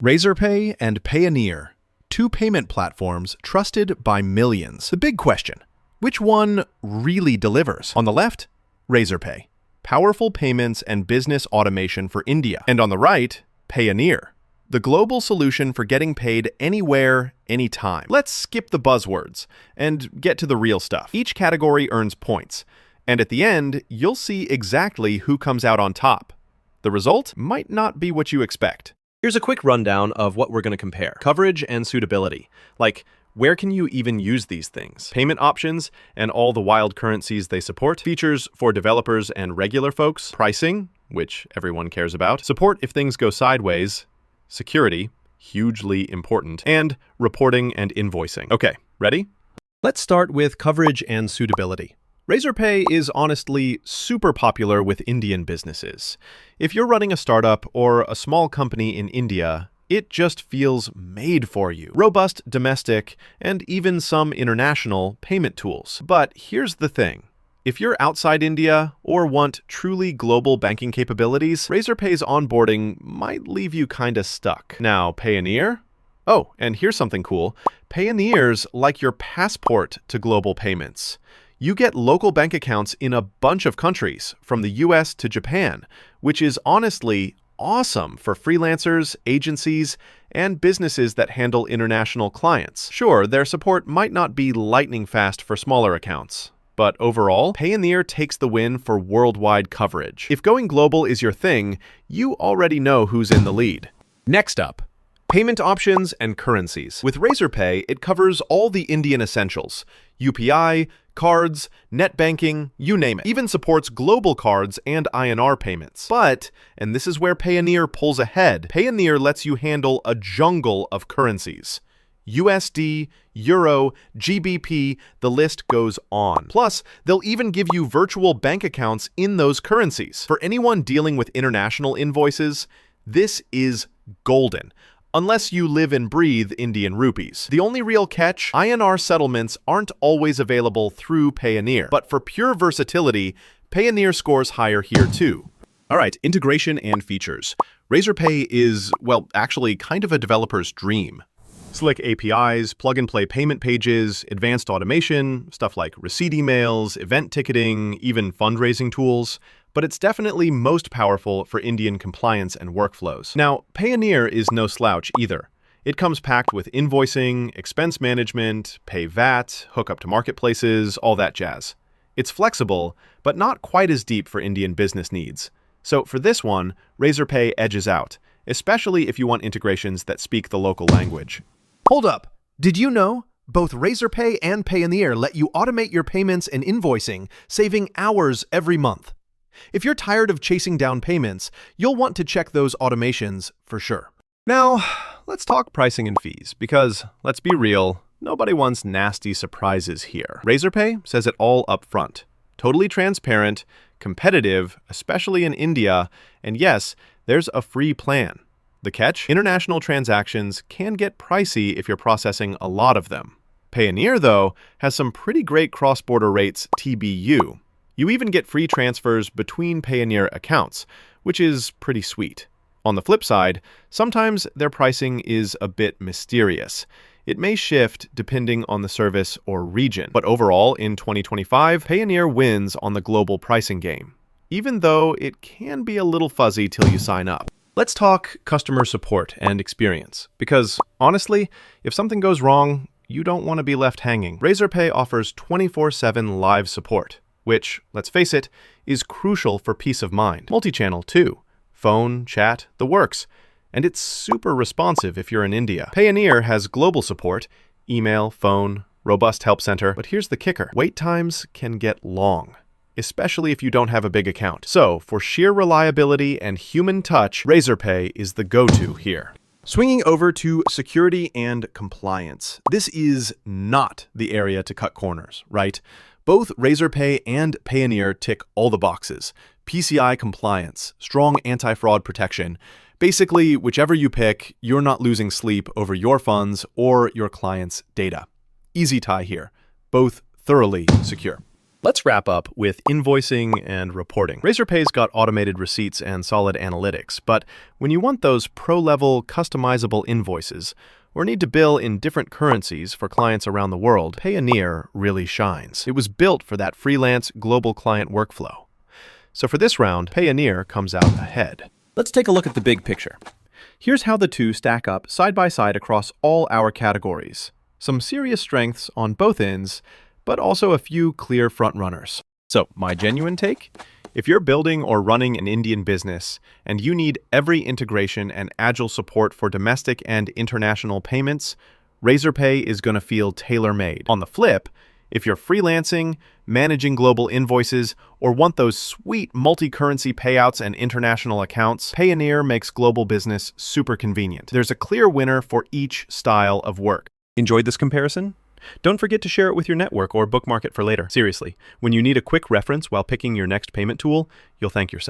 Razorpay and Payoneer, two payment platforms trusted by millions. The big question, which one really delivers? On the left, Razorpay, powerful payments and business automation for India. And on the right, Payoneer, the global solution for getting paid anywhere, anytime. Let's skip the buzzwords and get to the real stuff. Each category earns points, and at the end, you'll see exactly who comes out on top. The result might not be what you expect. Here's a quick rundown of what we're going to compare. Coverage and suitability. Like, where can you even use these things? Payment options and all the wild currencies they support. Features for developers and regular folks. Pricing, which everyone cares about. Support if things go sideways. Security, hugely important. And reporting and invoicing. Okay, ready? Let's start with coverage and suitability. Razorpay is honestly super popular with Indian businesses. If you're running a startup or a small company in India, it just feels made for you. Robust domestic and even some international payment tools. But here's the thing. If you're outside India or want truly global banking capabilities, Razorpay's onboarding might leave you kinda stuck. Now, Payoneer? Oh, and here's something cool. Payoneer's like your passport to global payments. You get local bank accounts in a bunch of countries, from the US to Japan, which is honestly awesome for freelancers, agencies, and businesses that handle international clients. Sure, their support might not be lightning fast for smaller accounts, but overall, Payoneer takes the win for worldwide coverage. If going global is your thing, you already know who's in the lead. Next up, payment options and currencies. With Razorpay, it covers all the Indian essentials: UPI, cards, net banking, you name it. Even supports global cards and INR payments. But, and this is where Payoneer pulls ahead, Payoneer lets you handle a jungle of currencies. USD, Euro, GBP, the list goes on. Plus, they'll even give you virtual bank accounts in those currencies. For anyone dealing with international invoices, this is golden. Unless you live and breathe Indian rupees. The only real catch, INR settlements aren't always available through Payoneer, but for pure versatility, Payoneer scores higher here too. All right, integration and features. Razorpay is, well, actually kind of a developer's dream. Slick APIs, plug-and-play payment pages, advanced automation, stuff like receipt emails, event ticketing, even fundraising tools. But it's definitely most powerful for Indian compliance and workflows. Now, Payoneer is no slouch either. It comes packed with invoicing, expense management, pay VAT, hook up to marketplaces, all that jazz. It's flexible, but not quite as deep for Indian business needs. So for this one, Razorpay edges out, especially if you want integrations that speak the local language. Hold up. Did you know? Both Razorpay and Payoneer let you automate your payments and invoicing, saving hours every month. If you're tired of chasing down payments, you'll want to check those automations for sure. Now, let's talk pricing and fees, because let's be real, nobody wants nasty surprises here. Razorpay says it all up front. Totally transparent, competitive, especially in India, and yes, there's a free plan. The catch? International transactions can get pricey if you're processing a lot of them. Payoneer, though, has some pretty great cross-border rates TBU. You even get free transfers between Payoneer accounts, which is pretty sweet. On the flip side, sometimes their pricing is a bit mysterious. It may shift depending on the service or region. But overall, in 2025, Payoneer wins on the global pricing game, even though it can be a little fuzzy till you sign up. Let's talk customer support and experience, because honestly, if something goes wrong, you don't want to be left hanging. Razorpay offers 24/7 live support, which, let's face it, is crucial for peace of mind. Multi-channel too. Phone, chat, the works. And it's super responsive if you're in India. Payoneer has global support, email, phone, robust help center. But here's the kicker. Wait times can get long, especially if you don't have a big account. So, for sheer reliability and human touch, Razorpay is the go-to here. Swinging over to security and compliance. This is not the area to cut corners, right? Both Razorpay and Payoneer tick all the boxes. PCI compliance, strong anti-fraud protection. Basically, whichever you pick, you're not losing sleep over your funds or your client's data. Easy tie here. Both thoroughly secure. Let's wrap up with invoicing and reporting. Razorpay's got automated receipts and solid analytics, but when you want those pro-level, customizable invoices, or need to bill in different currencies for clients around the world, Payoneer really shines. It was built for that freelance global client workflow. So for this round, Payoneer comes out ahead. Let's take a look at the big picture. Here's how the two stack up side by side across all our categories. Some serious strengths on both ends, but also a few clear frontrunners. So, my genuine take? If you're building or running an Indian business and you need every integration and agile support for domestic and international payments, Razorpay is going to feel tailor-made. On the flip, if you're freelancing, managing global invoices, or want those sweet multi-currency payouts and international accounts, Payoneer makes global business super convenient. There's a clear winner for each style of work. Enjoyed this comparison? Don't forget to share it with your network or bookmark it for later. Seriously, when you need a quick reference while picking your next payment tool, you'll thank yourself.